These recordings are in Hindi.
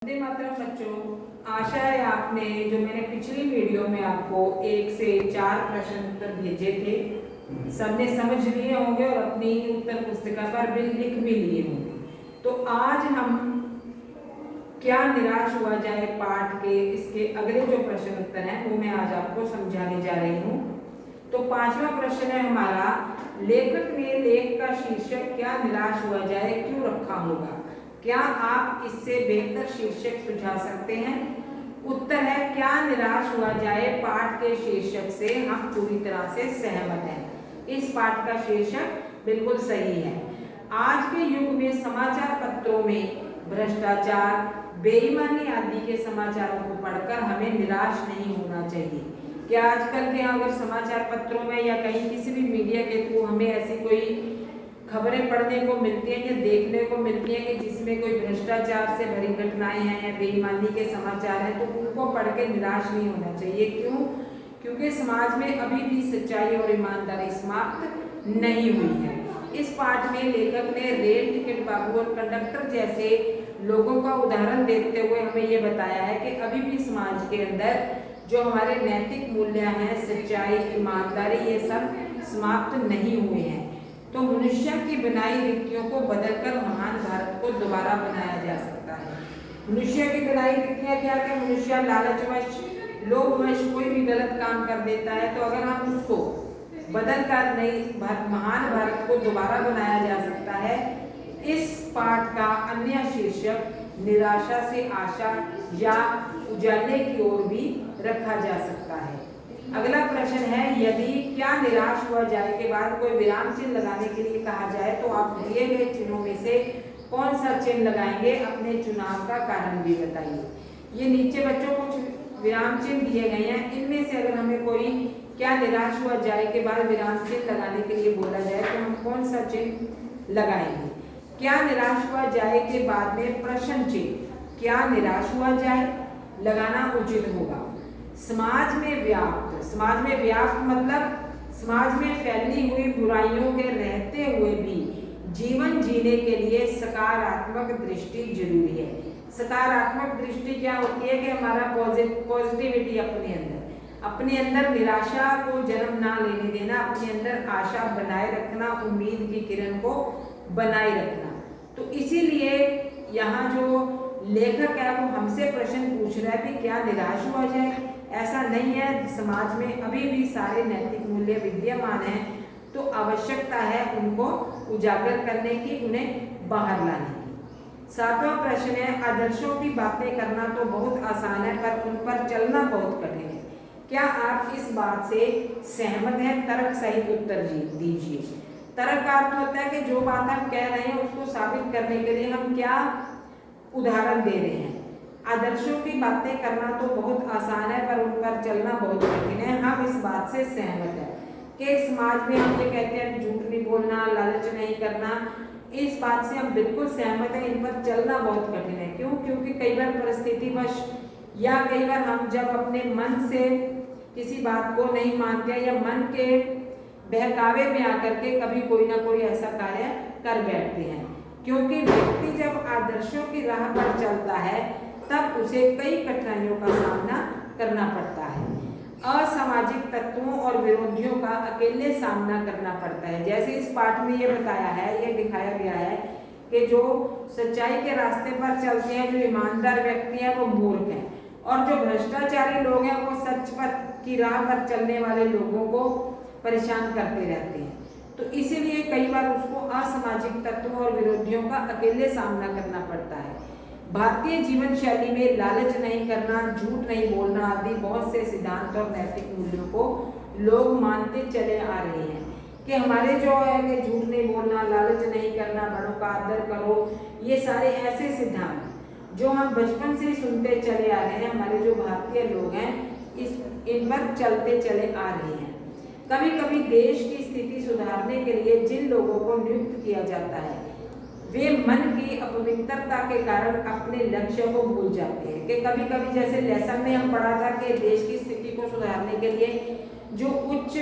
वंदे मातरम बच्चों, आशा है आपने जो मैंने पिछली वीडियो में आपको 1 से 4 प्रश्न उत्तर भेजे थे सबने समझ लिए होंगे और अपनी उत्तर पुस्तिका पर भी लिख भी लिए होंगे। तो आज हम क्या निराश हुआ जाए पाठ के इसके अगले जो प्रश्न उत्तर हैं वो मैं आज आपको समझाने जा रही हूँ। तो 5वां प्रश्न है हमारा, लेखक ने लेख का शीर्षक क्या निराश हुआ जाए क्यों रखा होगा? क्या आप इससे बेहतर शीर्षक सुझा सकते हैं? उत्तर है क्या निराश हुआ जाए पाठ के शीर्षक से हम पूरी तरह से सहमत हैं। इस पाठ का शीर्षक बिल्कुल सही है। आज के युग में समाचार पत्रों में भ्रष्टाचार, बेईमानी आदि के समाचारों को पढ़कर हमें निराश नहीं होना चाहिए। क्या आजकल के अगर समाचार पत्रों में या कहीं किसी भी मीडिया के थ्रू हमें ऐसी कोई खबरें पढ़ने को मिलती हैं या देखने को मिलती हैं कि जिसमें कोई भ्रष्टाचार से भरी घटनाएं हैं या बेईमानी के समाचार हैं, तो उनको पढ़ के निराश नहीं होना चाहिए। क्यों? क्योंकि समाज में अभी भी सच्चाई और ईमानदारी समाप्त नहीं हुई है। इस पाठ में लेखक ने रेल टिकट बाबू और कंडक्टर जैसे लोगों का उदाहरण देते हुए हमें ये बताया है कि अभी भी समाज के अंदर जो हमारे नैतिक मूल्य हैं, सच्चाई, ईमानदारी, ये सब समाप्त नहीं हुए हैं। तो मनुष्य की बनाई रीतियों को बदलकर महान भारत को दोबारा बनाया जा सकता है। मनुष्य की बनाई रीतियां क्या कि मनुष्य लालचवश, लोभवश कोई भी गलत काम कर देता है, तो अगर हम उसको बदलकर नई महान भारत को दोबारा बनाया जा सकता है। इस पाठ का अन्य शीर्षक निराशा से आशा या उजाले की ओर भी रखा जा सकता है। अगला प्रश्न है, यदि क्या निराश हुआ जाए के बाद कोई विराम चिन्ह लगाने के लिए कहा जाए तो आप दिए गए चिन्हों में से कौन सा चिन्ह लगाएंगे? अपने चुनाव का कारण भी बताइए। ये नीचे बच्चों कुछ विराम चिन्ह दिए गए हैं, इनमें से अगर हमें कोई क्या निराश हुआ जाए के बाद विराम चिन्ह लगाने के लिए बोला जाए तो हम कौन सा चिन्ह लगाएंगे? क्या निराश हुआ जाए के बाद में प्रश्न चिन्ह क्या निराश हुआ जाए लगाना उचित होगा। समाज में व्याप्त मतलब समाज में फैली हुई बुराइयों के रहते हुए भी जीवन जीने के लिए सकारात्मक दृष्टि जरूरी है। सकारात्मक दृष्टि क्या होती है कि हमारा पॉजिटिविटी अपने अंदर निराशा को जन्म ना लेने देना, अपने अंदर आशा बनाए रखना, उम्मीद की किरण को बनाए रखना। तो इसीलिए यहाँ जो लेखक है वो हमसे प्रश्न पूछ रहा है कि क्या निराश हुआ जाए। ऐसा नहीं है, समाज में अभी भी सारे नैतिक मूल्य विद्यमान हैं, तो आवश्यकता है उनको उजागर करने की, उन्हें बाहर लाने की। 7वां प्रश्न है, आदर्शों की बातें करना तो बहुत आसान है पर उन पर चलना बहुत कठिन है। क्या आप इस बात से सहमत हैं? तर्क सहित उत्तर दीजिए। तर्क का अर्थ होता है कि जो बात हम कह रहे हैं उसको साबित करने के लिए हम क्या उदाहरण दे रहे हैं। आदर्शों की बातें करना तो बहुत आसान है पर उन पर चलना बहुत कठिन है। हम इस बात से सहमत हैं कि समाज में हम ये कहते हैं झूठ नहीं बोलना, लालच नहीं करना, इस बात से हम बिल्कुल सहमत हैं। इन पर चलना बहुत कठिन है। क्यों? क्योंकि कई बार परिस्थितिवश या कई बार हम जब अपने मन से किसी बात को नहीं मानते या मन के बहकावे में आकर के कभी कोई ना कोई ऐसा कार्य कर बैठते हैं। क्योंकि व्यक्ति जब आदर्शों की राह पर चलता है तब उसे कई कठिनाइयों का सामना करना पड़ता है। असामाजिक तत्वों और विरोधियों का अकेले सामना करना पड़ता है। जैसे इस पाठ में ये बताया है, ये दिखाया गया है कि जो सच्चाई के रास्ते पर चलते हैं, जो ईमानदार व्यक्ति हैं वो मूर्ख हैं, और जो भ्रष्टाचारी लोग हैं वो सच पर की राह पर चलने वाले लोगों को परेशान करते रहते हैं। तो इसीलिए कई बार उसको असामाजिक तत्वों और विरोधियों का अकेले सामना करना पड़ता है। भारतीय जीवन शैली में लालच नहीं करना, झूठ नहीं बोलना आदि बहुत से सिद्धांत और नैतिक मूल्यों को लोग मानते चले आ रहे हैं कि हमारे जो है कि झूठ नहीं बोलना, लालच नहीं करना, बड़ों का आदर करो, ये सारे ऐसे सिद्धांत जो हम बचपन से सुनते चले आ रहे हैं, हमारे जो भारतीय लोग हैं इन पर चलते चले आ रहे हैं। कभी कभी देश की स्थिति सुधारने के लिए जिन लोगों को नियुक्त किया जाता है वे मन की अपवित्रता के कारण अपने लक्ष्य को भूल जाते हैं। कि कभी कभी जैसे लेसन में हम पढ़ा था कि देश की स्थिति को सुधारने के लिए जो उच्च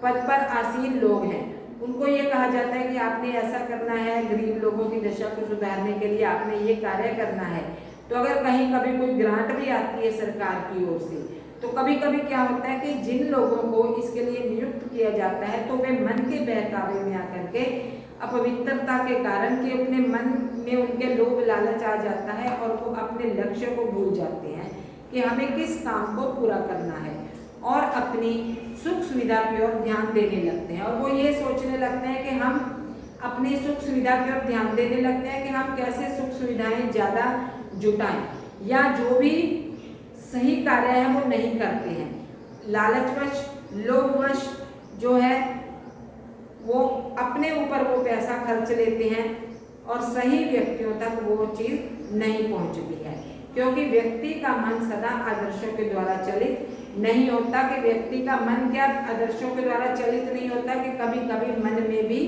पद पर आसीन लोग हैं उनको ये कहा जाता है कि आपने ऐसा करना है, गरीब लोगों की दशा को सुधारने के लिए आपने ये कार्य करना है। तो अगर कहीं कभी कोई ग्रांट भी आती है सरकार की ओर से, तो कभी कभी क्या होता है कि जिन लोगों को इसके लिए नियुक्त किया जाता है तो वे मन के बहकावे में आकर के अपवित्रता के कारण कि अपने मन में उनके लोभ लालच आ जाता है और वो अपने लक्ष्य को भूल जाते हैं कि हमें किस काम को पूरा करना है, और अपनी सुख सुविधा की ओर ध्यान देने लगते हैं। और वो ये सोचने लगते हैं कि हम अपनी सुख सुविधा की ओर ध्यान देने लगते हैं कि हम कैसे सुख सुविधाएं ज़्यादा जुटाएं, या जो भी सही कार्य है वो नहीं करते हैं। लालचवश लोभवश जो है वो अपने ऊपर वो पैसा खर्च लेते हैं और सही व्यक्तियों तक वो चीज़ नहीं पहुंचती है, क्योंकि व्यक्ति का मन सदा आदर्शों के द्वारा चलित नहीं होता। कि व्यक्ति का मन क्या आदर्शों के द्वारा चलित नहीं होता कि कभी कभी मन में भी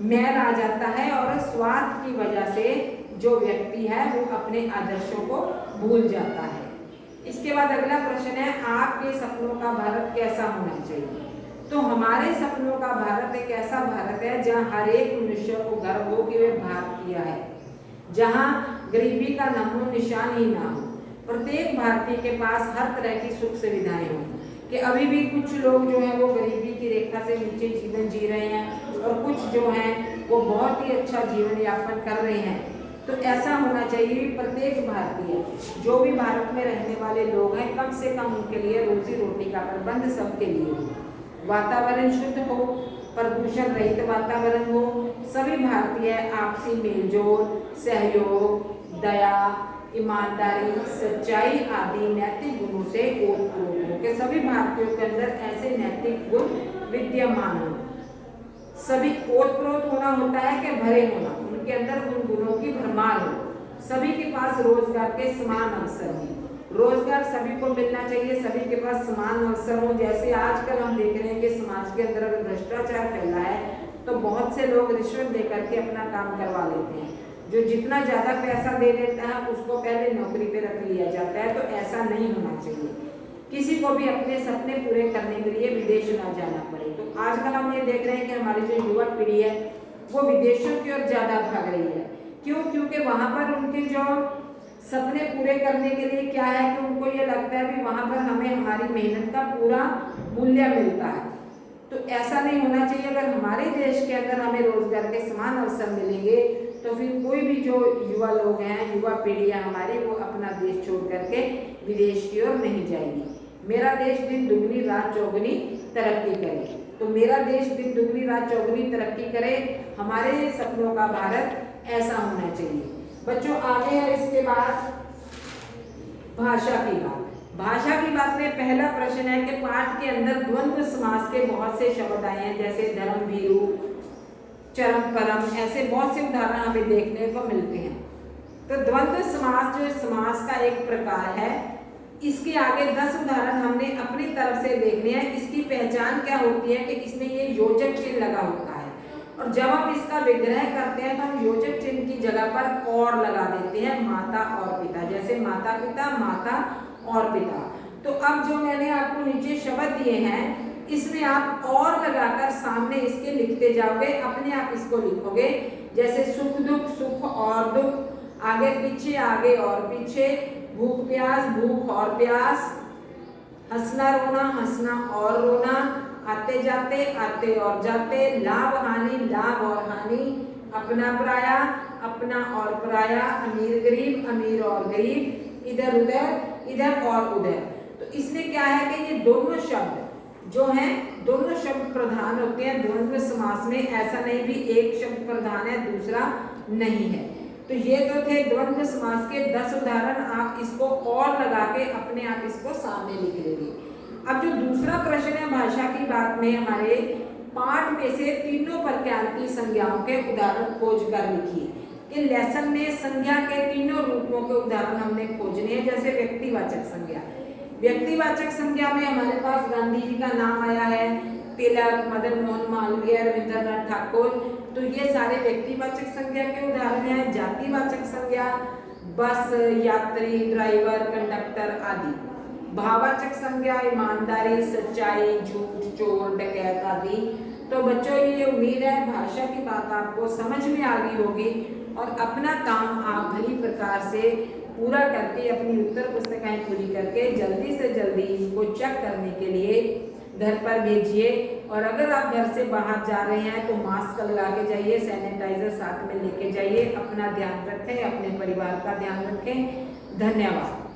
मैल आ जाता है और स्वार्थ की वजह से जो व्यक्ति है वो अपने आदर्शों को भूल जाता है। इसके बाद अगला प्रश्न है, आपके सपनों का भारत कैसा होना चाहिए? तो हमारे सपनों का भारत एक ऐसा भारत है जहाँ हर एक मनुष्य को गर्व हो कि वे भारतीय है, जहाँ गरीबी का नामो निशान ही ना हो, प्रत्येक भारतीय के पास हर तरह की सुख सुविधाएं हों। कि अभी भी कुछ लोग जो है वो गरीबी की रेखा से नीचे जीवन जी रहे हैं और कुछ जो हैं वो बहुत ही अच्छा जीवन यापन कर रहे हैं। तो ऐसा होना चाहिए प्रत्येक भारतीय, जो भी भारत में रहने वाले लोग हैं, कम से कम उनके लिए रोजी रोटी का प्रबंध सबके लिए हो, वातावरण शुद्ध हो, प्रदूषण रहित वातावरण हो, सभी भारतीय आपसी मेलजोल, सहयोग, दया, ईमानदारी, सच्चाई आदि नैतिक गुणों से ओतप्रोत हो। कि सभी भारतीयों के अंदर ऐसे नैतिक गुण विद्यमान हो। सभी ओतप्रोत होना होता है कि भरे होना, उनके अंदर उन गुणों की भरमार हो। सभी के पास रोजगार के समान अवसर हो, रोजगार सभी को मिलना चाहिए, सभी के पास समान अवसर हो। जैसे आजकल हम देख रहे हैं कि समाज के अंदर अगर भ्रष्टाचार फैला है तो बहुत से लोग रिश्वत देकर के अपना काम करवा लेते हैं। जो जितना ज्यादा पैसा दे देता है उसको पहले नौकरी पे रख लिया जाता है। तो ऐसा नहीं होना चाहिए, किसी को भी अपने सपने पूरे करने के लिए विदेश ना जाना पड़े। तो आजकल हम ये देख रहे हैं कि हमारी जो युवा पीढ़ी है वो विदेशों की ओर ज्यादा भाग रही है। क्यों? क्योंकि वहां पर उनके जो सपने पूरे करने के लिए क्या है कि उनको ये लगता है कि वहां पर हमें हमारी मेहनत का पूरा मूल्य मिलता है। तो ऐसा नहीं होना चाहिए। अगर हमारे देश के अंदर हमें रोजगार के समान अवसर मिलेंगे तो फिर कोई भी जो युवा लोग हैं, युवा पीढ़ियां हमारी, वो अपना देश छोड़ करके विदेश की ओर नहीं जाएगी। मेरा देश दिन दुगनी रात चौगुनी तरक्की करे। तो मेरा देश दिन दुगनी रात चौगुनी तरक्की करे, हमारे सपनों का भारत ऐसा होना चाहिए। बच्चों आगे है इसके बाद भाषा की बात। भाषा की बात में पहला प्रश्न है कि पाठ के अंदर द्वंद्व समास के बहुत से शब्द आए हैं, जैसे धर्म भीरु, चरम परम, ऐसे बहुत से उदाहरण हमें देखने को मिलते हैं। तो द्वंद्व समास जो समास का एक प्रकार है, इसके आगे 10 उदाहरण हमने अपनी तरफ से देखने हैं। इसकी पहचान क्या होती है कि इसमें ये योजक चिन्ह लगा होता है, और जब हम इसका विग्रह करते हैं तो हम योजक चिन्ह की जगह पर और लगा देते हैं, माता और पिता, जैसे माता पिता, माता और पिता। तो अब जो मैंने आपको नीचे शब्द दिए हैं इसमें आप और लगाकर सामने इसके लिखते जाओगे, अपने आप इसको लिखोगे। जैसे सुख दुख, सुख और दुख, आगे पीछे, आगे और पीछे, भूख प्यास, भूख और प्यास, हंसना रोना, हंसना और रोना, आते जाते, आते और जाते, लाभ हानि, लाभ और हानि, अपना पराया, अपना और पराया, अमीर गरीब, अमीर और गरीब, इधर उधर, इधर और उधर। तो इसमें क्या है कि ये दोनों शब्द जो हैं, दोनों शब्द प्रधान होते हैं द्वंद्व समास में। ऐसा नहीं भी एक शब्द प्रधान है दूसरा नहीं है। तो ये तो थे द्वंद्व समास के 10 उदाहरण। आप इसको और लगा के अपने आप इसको सामने लिख लेंगे। अब जो दूसरा प्रश्न है भाषा की बात में, हमारे पाठ में से तीनों प्रकार की संज्ञाओं के उदाहरण खोज कर लिखिए। इन लेसन में संज्ञा के तीनों रूपों के उदाहरण हमने खोजने हैं। जैसे व्यक्तिवाचक संज्ञा, व्यक्तिवाचक संज्ञा में हमारे पास गांधी जी का नाम आया है, तिलक, मदन मोहन मालवीय, रविंद्रनाथ ठाकुर। तो ये सारे व्यक्तिवाचक संज्ञा के उदाहरण हैं। जातिवाचक संज्ञा बस, यात्री, ड्राइवर, कंडक्टर आदि। भाववाचक संज्ञा ईमानदारी, सच्चाई, झूठ, चोर, डकैत आदि। तो बच्चों ये उम्मीद है भाषा की बात आपको समझ में आ गई होगी और अपना काम आप भली प्रकार से पूरा करके अपनी उत्तर पुस्तिकाएं पूरी करके जल्दी से जल्दी इनको चेक करने के लिए घर पर भेजिए। और अगर आप घर से बाहर जा रहे हैं तो मास्क लगा के जाइए, सैनिटाइजर साथ में लेके जाइए। अपना ध्यान रखें, अपने परिवार का ध्यान रखें। धन्यवाद।